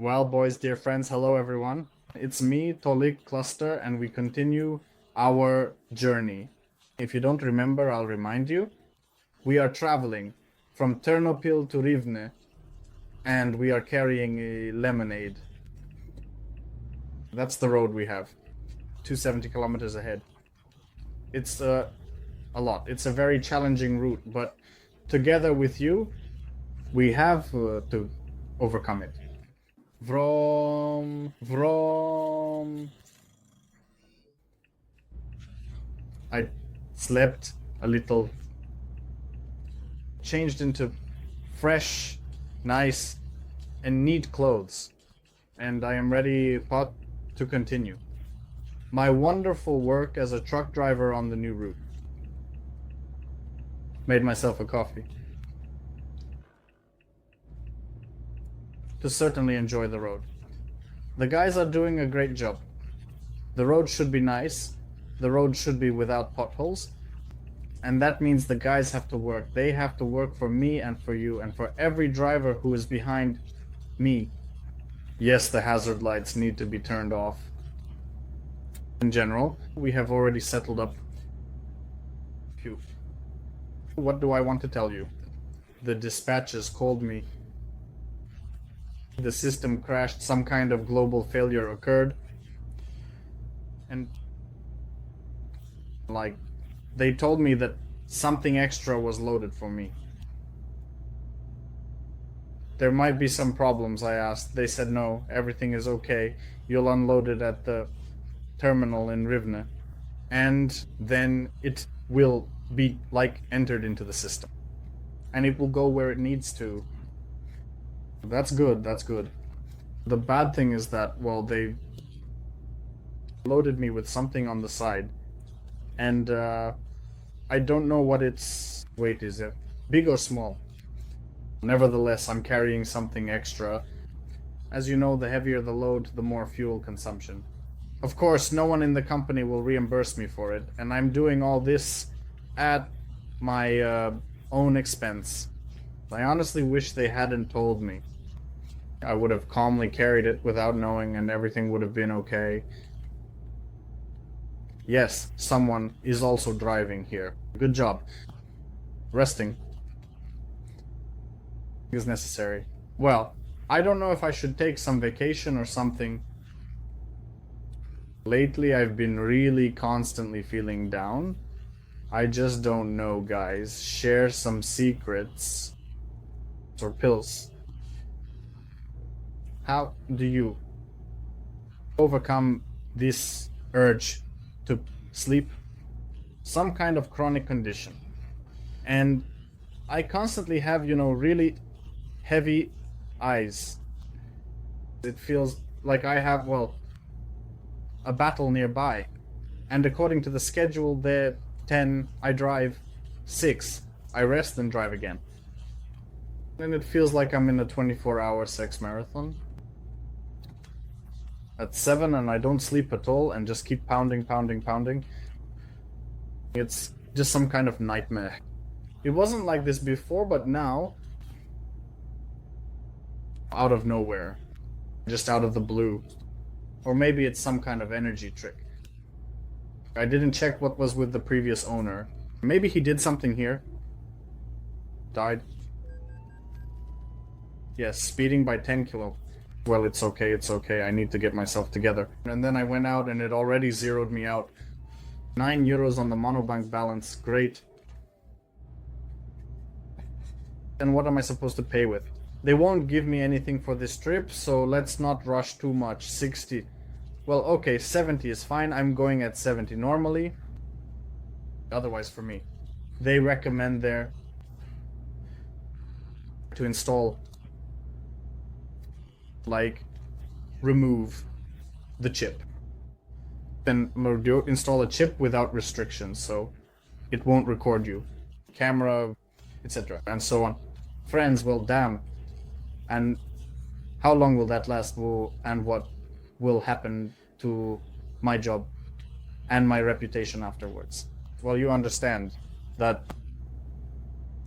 Well, boys, dear friends, hello everyone. It's me, Tolik Cluster, and we continue our journey. If you don't remember, I'll remind you. We are traveling from Ternopil to Rivne, and we are carrying a lemonade. That's the road we have. 270 kilometers ahead. It's a lot. It's a very challenging route, but together with you, we have to overcome it. Vroom. I slept a little, changed into fresh, nice, and neat clothes, and I am ready to continue my wonderful work as a truck driver on the new route. Made myself a coffee to certainly enjoy the road. The guys are doing a great job. The road should be nice. The road should be without potholes. And that means the guys have to work. They have to work for me and for you and for every driver who is behind me. Yes, the hazard lights need to be turned off. In general, we have already settled up. Phew. What do I want to tell you? The dispatches called me. The system crashed, some kind of global failure occurred. And they told me that something extra was loaded for me. There might be some problems, I asked. They said no, everything is okay. You'll unload it at the terminal in Rivne, and then it will be entered into the system. And it will go where it needs to. That's good. The bad thing is that, well, they loaded me with something on the side, and I don't know what its weight is. Big or small? Nevertheless, I'm carrying something extra. As you know, the heavier the load, the more fuel consumption. Of course, no one in the company will reimburse me for it, and I'm doing all this at my own expense. I honestly wish they hadn't told me. I would have calmly carried it without knowing, and everything would have been okay. Yes, someone is also driving here. Good job. Resting is necessary. Well, I don't know if I should take some vacation or something. Lately, I've been really constantly feeling down. I just don't know, guys. Share some secrets. Or pills. How do you overcome this urge to sleep? Some kind of chronic condition. And I constantly have, really heavy eyes. It feels like I have, a battle nearby. And according to the schedule, there 10, I drive 6. I rest and drive again. And it feels like I'm in a 24-hour sex marathon. At 7 and I don't sleep at all and just keep pounding. It's just some kind of nightmare. It wasn't like this before, but now, out of nowhere, just out of the blue. Or maybe it's some kind of energy trick. I didn't check what was with the previous owner. Maybe he did something here. Died. Yes, speeding by 10 kilo. Well, it's okay. I need to get myself together. And then I went out and it already zeroed me out. 9 euros on the monobank balance. Great. And what am I supposed to pay with? They won't give me anything for this trip, so let's not rush too much. 60. Well, okay, 70 is fine. I'm going at 70 normally. Otherwise for me. They recommend there to install, remove the chip. Then install a chip without restrictions, so it won't record you. Camera, etc. and so on. Friends, well, damn. And how long will that last? And what will happen to my job and my reputation afterwards? Well, you understand that,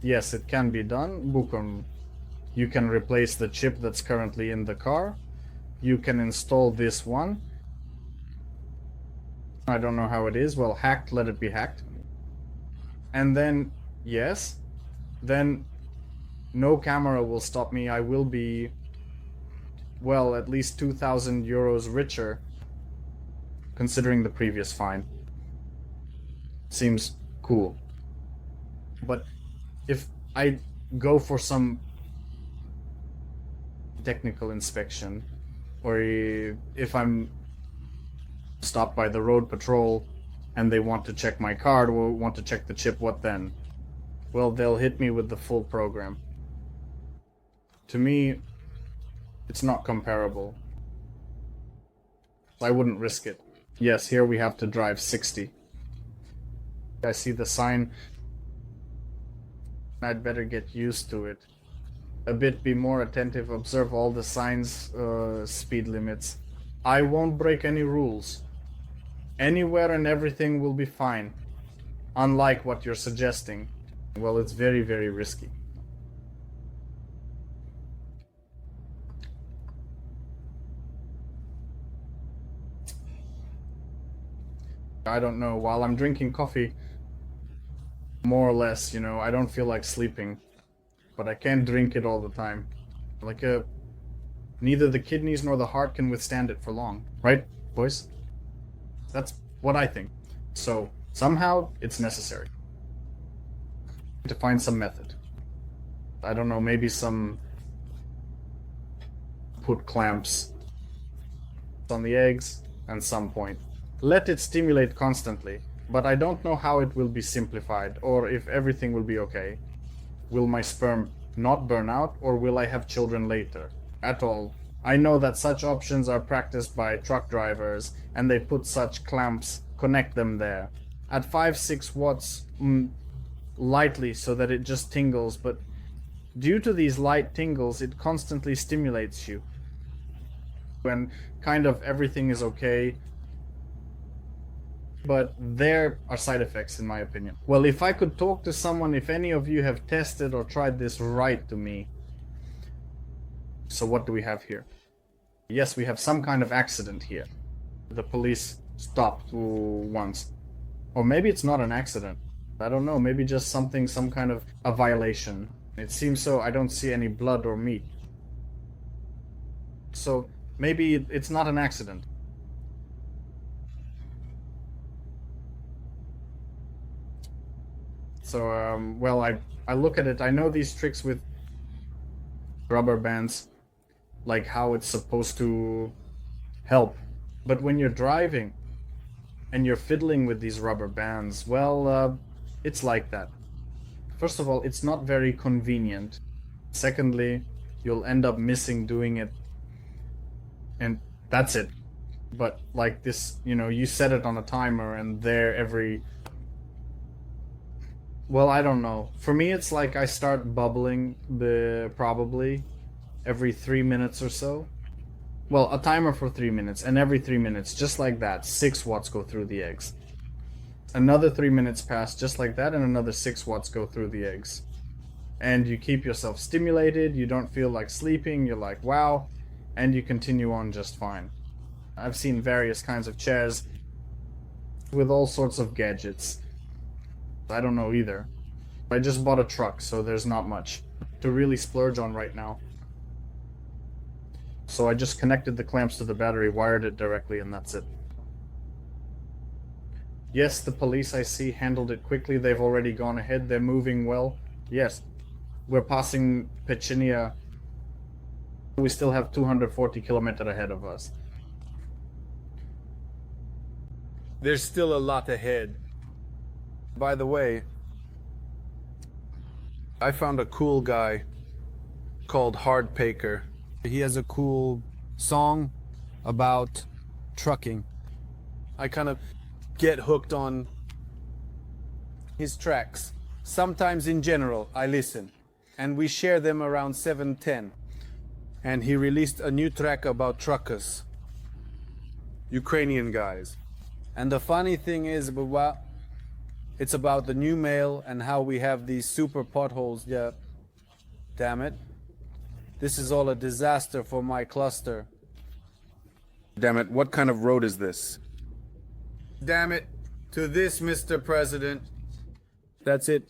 yes, it can be done. Bukum, you can replace the chip that's currently in the car, you can install this one. I don't know how it is. Well, hacked, let it be hacked. And then, yes, then no camera will stop me. I will be, well, at least 2,000 euros richer, considering the previous fine. Seems cool. But if I go for some technical inspection, or if I'm stopped by the road patrol and they want to check my card or want to check the chip, what then? Well, they'll hit me with the full program. To me, it's not comparable. I wouldn't risk it. Yes, here we have to drive 60. I see the sign. I'd better get used to it. A bit, be more attentive, observe all the signs, speed limits. I won't break any rules. Anywhere and everything will be fine. Unlike what you're suggesting. Well, it's very, very risky. I don't know, while I'm drinking coffee, more or less, you know, I don't feel like sleeping. But I can't drink it all the time. Like, neither the kidneys nor the heart can withstand it for long. Right, boys? That's what I think. So, somehow, it's necessary. To find some method. I don't know, maybe some... put clamps on the eggs at some point. Let it stimulate constantly, but I don't know how it will be simplified, or if everything will be okay. Will my sperm not burn out, or will I have children later? At all. I know that such options are practiced by truck drivers, and they put such clamps, connect them there. At 5-6 watts, lightly, so that it just tingles, but due to these light tingles, it constantly stimulates you. When kind of everything is okay, but there are side effects in my opinion. Well, if I could talk to someone, if any of you have tested or tried this, write to me. So what do we have here? Yes, we have some kind of accident here. The police stopped once. Or maybe it's not an accident. I don't know, maybe just something, some kind of a violation. It seems so. I don't see any blood or meat. So maybe it's not an accident. So, well, I look at it, I know these tricks with rubber bands, like how it's supposed to help. But when you're driving and you're fiddling with these rubber bands, well, it's like that. First of all, it's not very convenient. Secondly, you'll end up missing doing it. And that's it. But like this, you know, you set it on a timer and there every... Well, I don't know. For me, it's like I start bubbling probably every 3 minutes or so. Well, a timer for 3 minutes, and every 3 minutes, just like that, 6 watts go through the eggs. Another 3 minutes pass just like that, and another 6 watts go through the eggs. And you keep yourself stimulated, you don't feel like sleeping, you're like, wow, and you continue on just fine. I've seen various kinds of chairs with all sorts of gadgets. I don't know either. I just bought a truck, so there's not much to really splurge on right now. So I just connected the clamps to the battery, wired it directly, and that's it. Yes, the police I see handled it quickly. They've already gone ahead. They're moving well. Yes, we're passing Pechinia. We still have 240 kilometers ahead of us. There's still a lot ahead. By the way, I found a cool guy called Hardpaker. He has a cool song about trucking. I kind of get hooked on his tracks. Sometimes in general, I listen. And we share them around 7:10. And he released a new track about truckers. Ukrainian guys. And the funny thing is, it's about the new mail and how we have these super potholes. Yeah, damn it. This is all a disaster for my cluster. Damn it, what kind of road is this? Damn it, to this, Mr. President. That's it.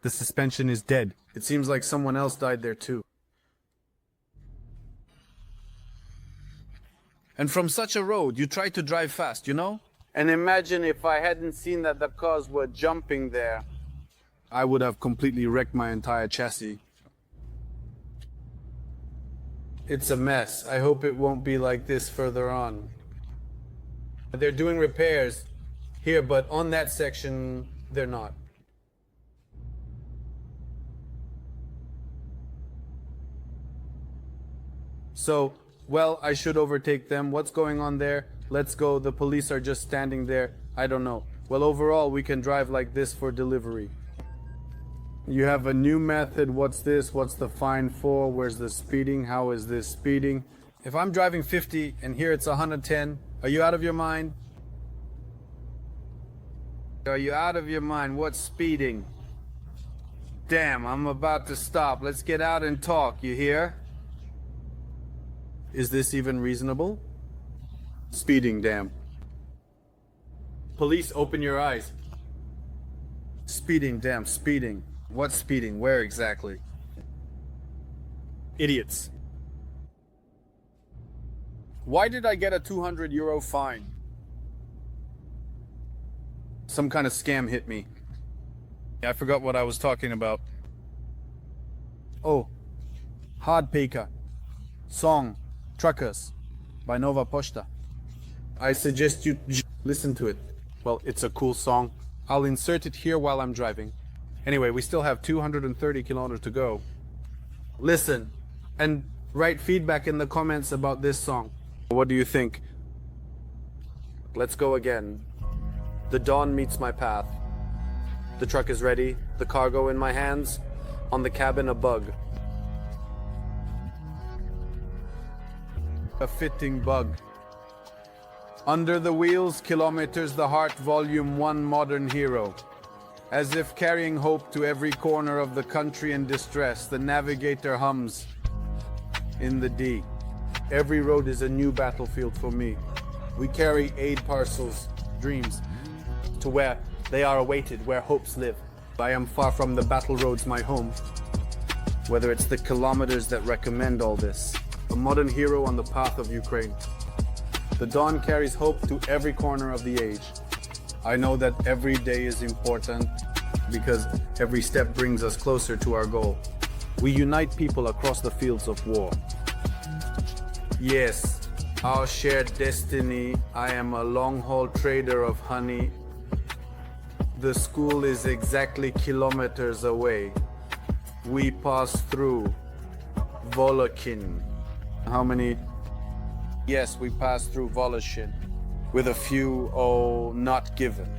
The suspension is dead. It seems like someone else died there too. And from such a road, you try to drive fast, you know? And imagine if I hadn't seen that the cars were jumping there. I would have completely wrecked my entire chassis. It's a mess. I hope it won't be like this further on. They're doing repairs here, but on that section, they're not. So, well, I should overtake them. What's going on there? Let's go. The police are just standing there. I don't know. Well, overall, we can drive like this for delivery. You have a new method. What's this? What's the fine for? Where's the speeding? How is this speeding? If I'm driving 50 and here it's 110, are you out of your mind? Are you out of your mind? What's speeding? Damn, I'm about to stop. Let's get out and talk, you hear? Is this even reasonable? Speeding, damn. Police, open your eyes. Speeding, damn, speeding. What's speeding? Where exactly? Idiots. Why did I get a 200 euro fine? Some kind of scam hit me. I forgot what I was talking about. Oh, Hard Pika. Song, Truckers, by Nova Posta. I suggest you listen to it. Well, it's a cool song. I'll insert it here while I'm driving. Anyway, we still have 230 kilometers to go. Listen, and write feedback in the comments about this song. What do you think? Let's go again. The dawn meets my path. The truck is ready, the cargo in my hands, on the cabin a bug. A fitting bug. Under the wheels, kilometers the heart, volume 1, modern hero. As if carrying hope to every corner of the country in distress, the navigator hums in the D. Every road is a new battlefield for me. We carry aid parcels, dreams, to where they are awaited, where hopes live. I am far from the battle roads, my home. Whether it's the kilometers that recommend all this, a modern hero on the path of Ukraine. The dawn carries hope to every corner of the age. I know that every day is important because every step brings us closer to our goal. We unite people across the fields of war. Yes, our shared destiny. I am a long-haul trader of honey. The school is exactly kilometers away. We pass through Volokin. How many? Yes, we pass through Voloshin. With a few, not given.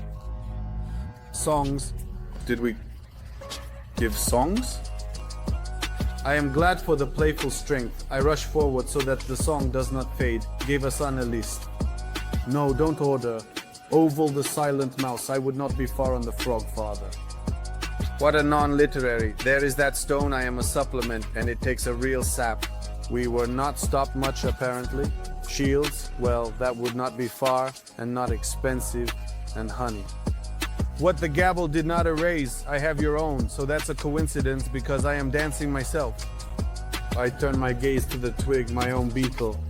Songs. Did we give songs? I am glad for the playful strength. I rush forward so that the song does not fade. Gave us on a list. No, don't order. Oval the silent mouse. I would not be far on the frog, father. What a non-literary. There is that stone. I am a supplement, and it takes a real sap. We were not stopped much, apparently. Shields, well, that would not be far and not expensive, and honey. What the gabble did not erase, I have your own, so that's a coincidence because I am dancing myself. I turn my gaze to the twig, my own beetle.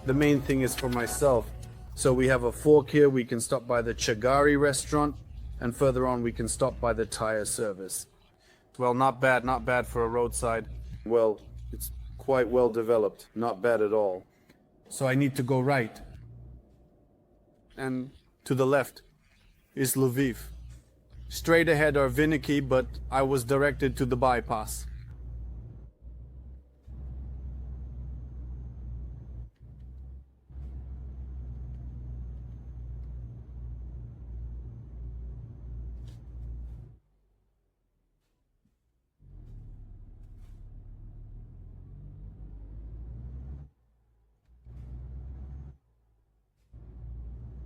The main thing is for myself. So we have a fork here, we can stop by the Chagari restaurant, and further on we can stop by the tire service. Well, not bad for a roadside. Well, it's quite well developed, not bad at all. So I need to go right. And to the left is Lviv. Straight ahead are Vynnyky, but I was directed to the bypass.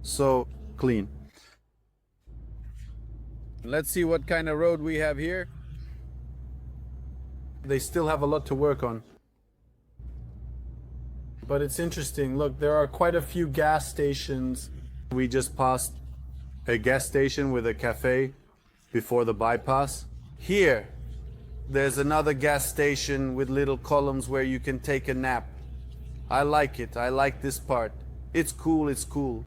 So clean. Let's see what kind of road we have here. They still have a lot to work on. But it's interesting. Look, there are quite a few gas stations. We just passed a gas station with a cafe before the bypass. Here, there's another gas station with little columns where you can take a nap. I like it. I like this part. It's cool. It's cool.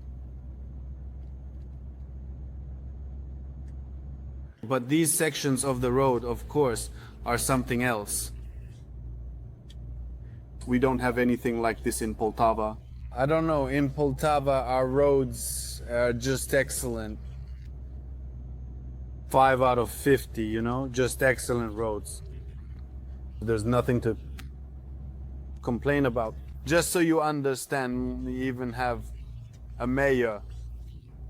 But these sections of the road, of course, are something else. We don't have anything like this in Poltava. I don't know, in Poltava our roads are just excellent. 5 out of 50, you know, just excellent roads. There's nothing to complain about. Just so you understand, we even have a mayor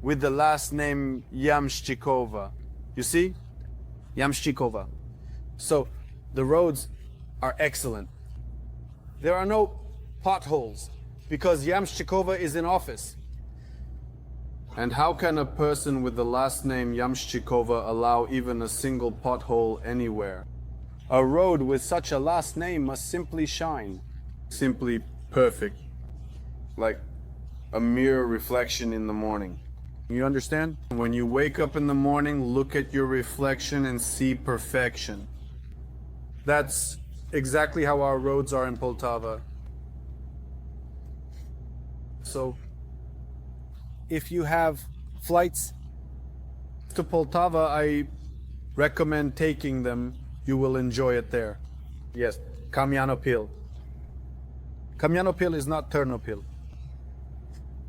with the last name Yamshchikova. You see? Yamshchikova. So the roads are excellent. There are no potholes because Yamshchikova is in office. And how can a person with the last name Yamshchikova allow even a single pothole anywhere? A road with such a last name must simply shine. Simply perfect. Like a mirror reflection in the morning. You understand? When you wake up in the morning, look at your reflection and see perfection. That's exactly how our roads are in Poltava. So, if you have flights to Poltava, I recommend taking them. You will enjoy it there. Yes, Kamyanopil. Kamyanopil is not Ternopil.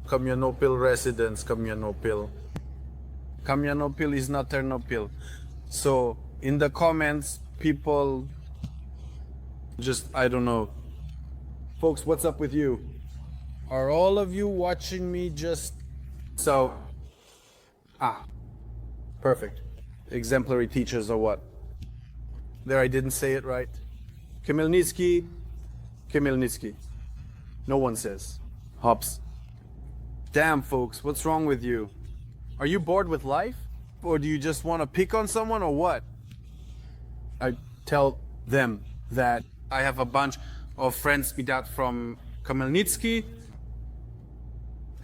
Kamyanopil residence, Kamyanopil. Kamyanopil is not Ternopil. So, in the comments, people just, I don't know. Folks, what's up with you? Are all of you watching me just... So, perfect. Exemplary teachers or what? There, I didn't say it right. Khmelnytsky, Khmelnytsky. No one says. Hops. Damn, folks, what's wrong with you? Are you bored with life? Or do you just want to pick on someone or what? I tell them that I have a bunch of friends that from Khmelnytsky,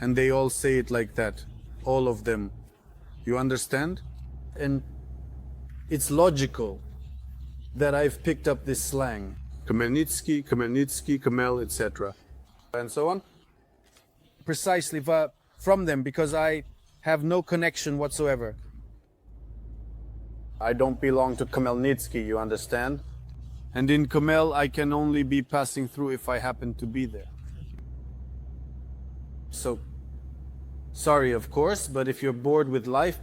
and they all say it like that. All of them. You understand? And it's logical that I've picked up this slang. Khmelnytsky, Khmelnytsky, Khmel, etc. And so on. Precisely from them, because I have no connection whatsoever. I don't belong to Khmelnytsky, you understand? And in Khmel, I can only be passing through if I happen to be there. So, sorry, of course, but if you're bored with life,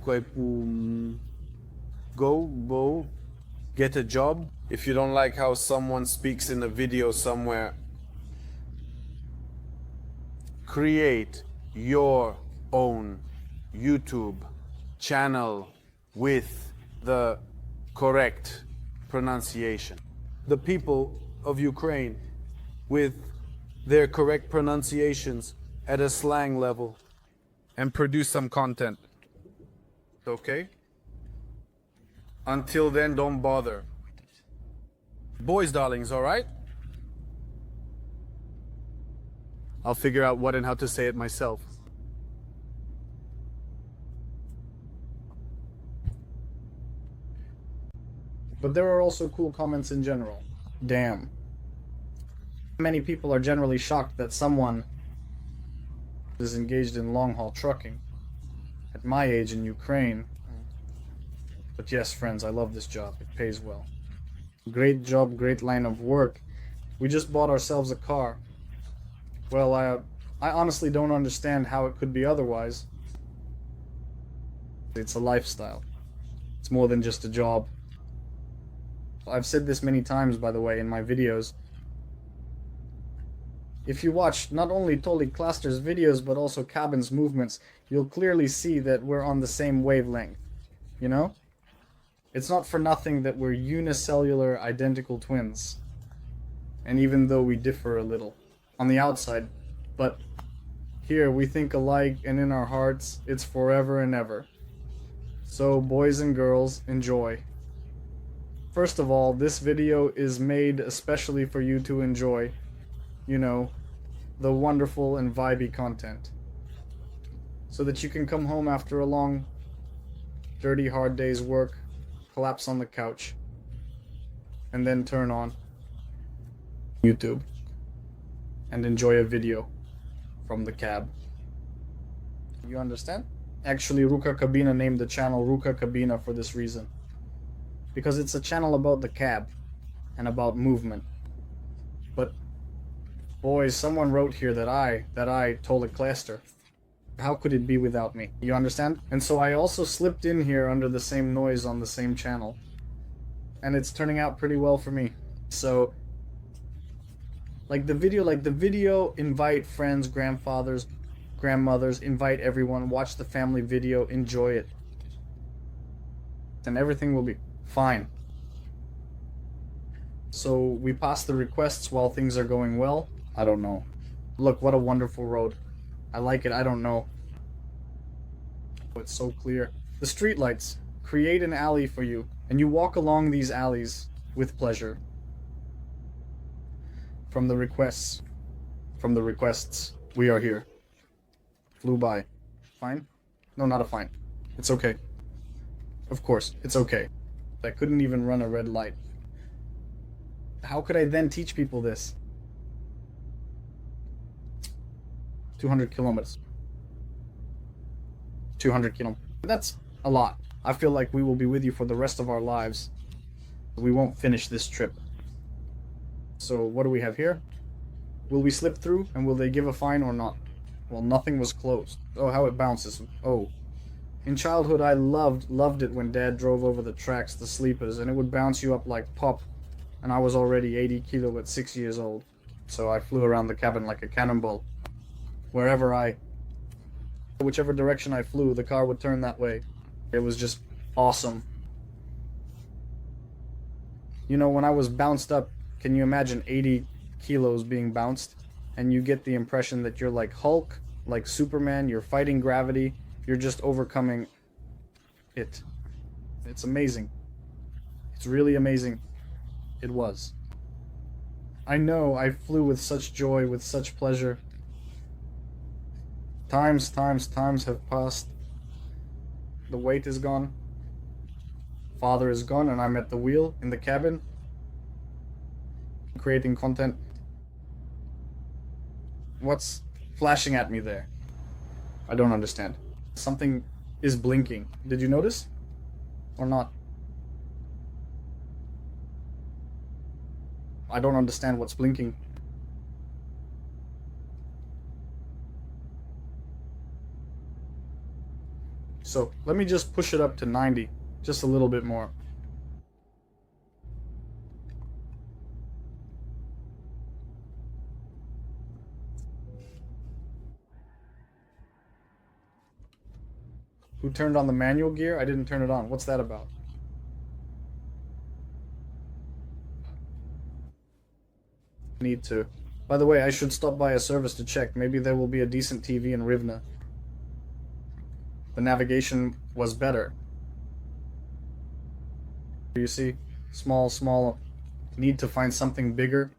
go, get a job. If you don't like how someone speaks in a video somewhere, create your own YouTube channel with the correct pronunciation. The people of Ukraine with their correct pronunciations at a slang level and produce some content. Okay? Until then, don't bother. Boys, darlings, all right? I'll figure out what and how to say it myself. But there are also cool comments in general. Damn. Many people are generally shocked that someone is engaged in long-haul trucking at my age in Ukraine. But yes, friends, I love this job. It pays well. Great job, great line of work. We just bought ourselves a car. Well, I honestly don't understand how it could be otherwise. It's a lifestyle. It's more than just a job. I've said this many times, by the way, in my videos. If you watch not only Tolly Cluster's videos, but also Cabin's movements, you'll clearly see that we're on the same wavelength. You know? It's not for nothing that we're unicellular identical twins. And even though we differ a little on the outside, but here we think alike, and in our hearts, it's forever and ever. So, boys and girls, enjoy. First of all, this video is made especially for you to enjoy. You know, the wonderful and vibey content. So that you can come home after a long, dirty, hard day's work, collapse on the couch, and then turn on YouTube and enjoy a video from the cab. You understand? Actually, Ruka Kabina named the channel Ruka Kabina for this reason. Because it's a channel about the cab and about movement. But boys, someone wrote here that I told a cluster. How could it be without me? You understand? And so I also slipped in here under the same noise on the same channel. And it's turning out pretty well for me. So like the video, invite friends, grandfathers, grandmothers, invite everyone, watch the family video, enjoy it. And everything will be fine. So we pass the requests while things are going well? I don't know. Look, what a wonderful road. I like it, I don't know. It's so clear. The streetlights create an alley for you, and you walk along these alleys with pleasure. From the requests, we are here. Flew by. Fine? No, not a fine. It's okay. Of course, it's okay. I couldn't even run a red light. How could I then teach people this? 200 kilometers. 200 kilometers. That's a lot. I feel like we will be with you for the rest of our lives. We won't finish this trip. So what do we have here? Will we slip through, and will they give a fine or not? Well, nothing was closed. Oh, how it bounces. Oh. In childhood, I loved it when Dad drove over the tracks, the sleepers, and it would bounce you up like pop. And I was already 80 kilo at 6 years old. So I flew around the cabin like a cannonball. Whichever direction I flew, the car would turn that way. It was just awesome. You know, when I was bounced up, can you imagine 80 kilos being bounced? And you get the impression that you're like Hulk, like Superman, you're fighting gravity, you're just overcoming it. It's amazing. It's really amazing. It was. I know, I flew with such joy, with such pleasure. Times have passed. The weight is gone. Father is gone, and I'm at the wheel in the cabin, creating content. What's flashing at me there? I don't understand. Something is blinking. Did you notice? Or not? I don't understand what's blinking. So, let me just push it up to 90. Just a little bit more. Who turned on the manual gear? I didn't turn it on. What's that about? Need to. By the way, I should stop by a service to check. Maybe there will be a decent TV in Rivne. The navigation was better. You see? Small. Need to find something bigger.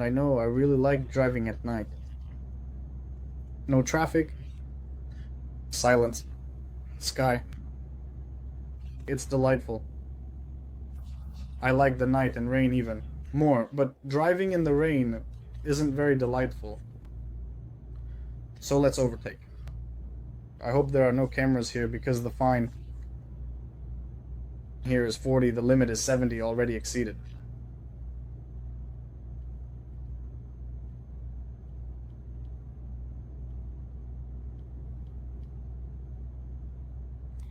I know, I really like driving at night. No traffic. Silence. Sky. It's delightful. I like the night and rain even more, but driving in the rain isn't very delightful. So let's overtake. I hope there are no cameras here because the fine here is 40, the limit is 70, already exceeded.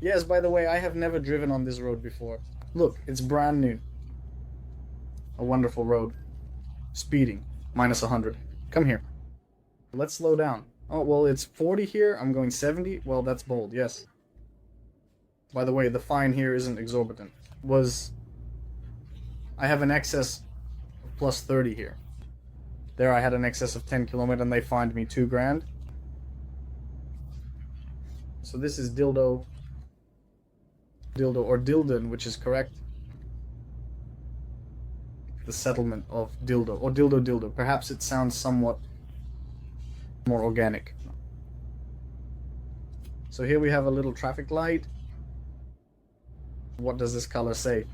Yes, by the way, I have never driven on this road before. Look, it's brand new. A wonderful road. Speeding. Minus 100. Come here. Let's slow down. Oh, well, it's 40 here. I'm going 70. Well, that's bold, yes. By the way, the fine here isn't exorbitant. I have an excess of plus 30 here. There I had an excess of 10 kilometers and they fined me 2 grand. So this is Dildo or Dilden, which is correct. The settlement of Dildo or Dildo. Perhaps it sounds somewhat more organic. So here we have a little traffic light. What does this color say?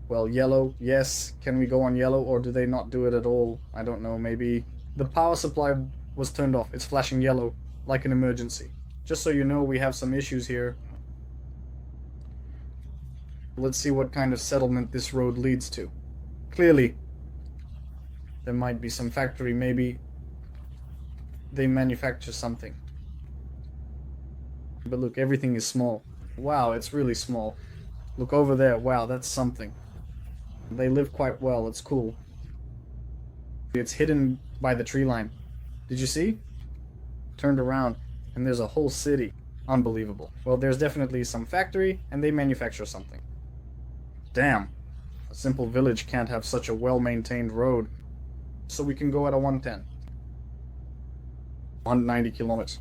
Well, yellow, yes. Can we go on yellow, or do they not do it at all? I don't know, maybe the power supply was turned off. It's flashing yellow, like an emergency. Just so you know, we have some issues here. Let's see what kind of settlement this road leads to. Clearly, there might be some factory, maybe they manufacture something. But look, everything is small. Wow, it's really small. Look over there, wow, that's something. They live quite well, it's cool. It's hidden by the tree line. Did you see? Turned around, and there's a whole city. Unbelievable. Well, there's definitely some factory, and they manufacture something. Damn. A simple village can't have such a well-maintained road. So we can go at a 110. 190 kilometers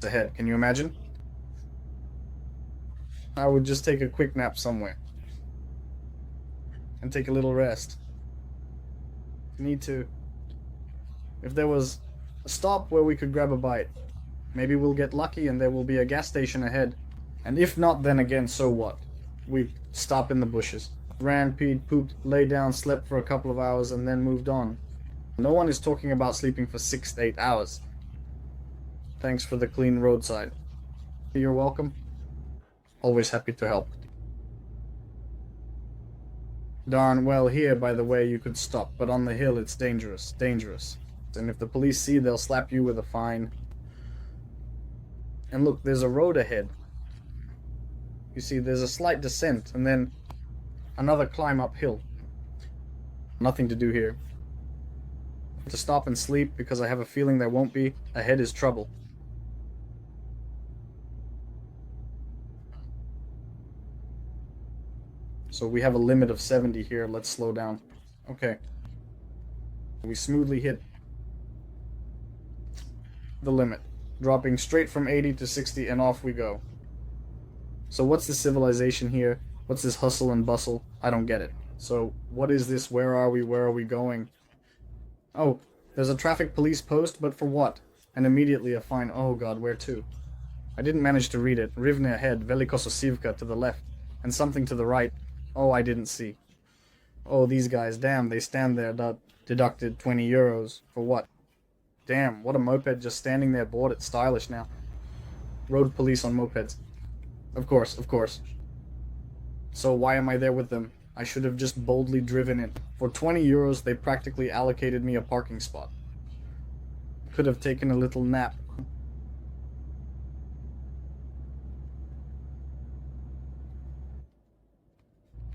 ahead. Can you imagine? I would just take a quick nap somewhere. And take a little rest. Need to. If there was a stop where we could grab a bite, maybe we'll get lucky and there will be a gas station ahead. And if not, then again, so what? We stop in the bushes. Ran, peed, pooped, lay down, slept for a couple of hours, and then moved on. No one is talking about sleeping for 6 to 8 hours. Thanks for the clean roadside. You're welcome. Always happy to help. Darn, well, here, by the way, you could stop, but on the hill it's dangerous. Dangerous. And if the police see, they'll slap you with a fine. And look, there's a road ahead. You see, there's a slight descent, and then another climb uphill. Nothing to do here. To stop and sleep, because I have a feeling there won't be. Ahead is trouble. So we have a limit of 70 here. Let's slow down. Okay. We smoothly hit the limit, dropping straight from 80 to 60, and off we go. So what's the civilization here? What's this hustle and bustle? I don't get it. So what is this? Where are we? Where are we going? Oh, there's a traffic police post, but for what? And immediately a fine. Oh god, where to? I didn't manage to read it. Rivne ahead, Velikososivka to the left, and something to the right. Oh, I didn't see. Oh, these guys, damn, they stand there, deducted 20 euros. For what? Damn, what a moped just standing there bored. It's stylish now. Road police on mopeds. Of course, of course. So why am I there with them? I should have just boldly driven in. For 20 euros, they practically allocated me a parking spot. Could have taken a little nap.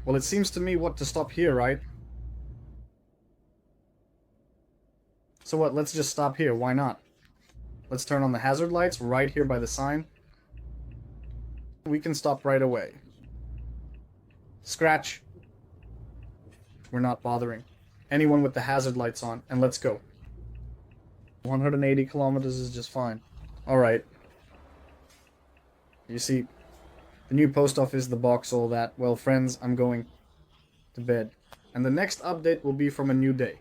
Well, it seems to me what to stop here, right? So what, let's just stop here, why not? Let's turn on the hazard lights right here by the sign. We can stop right away. Scratch. We're not bothering anyone with the hazard lights on, and let's go. 180 kilometers is just fine. Alright. You see, the new post office, the box, all that. Well, friends, I'm going to bed. And the next update will be from a new day.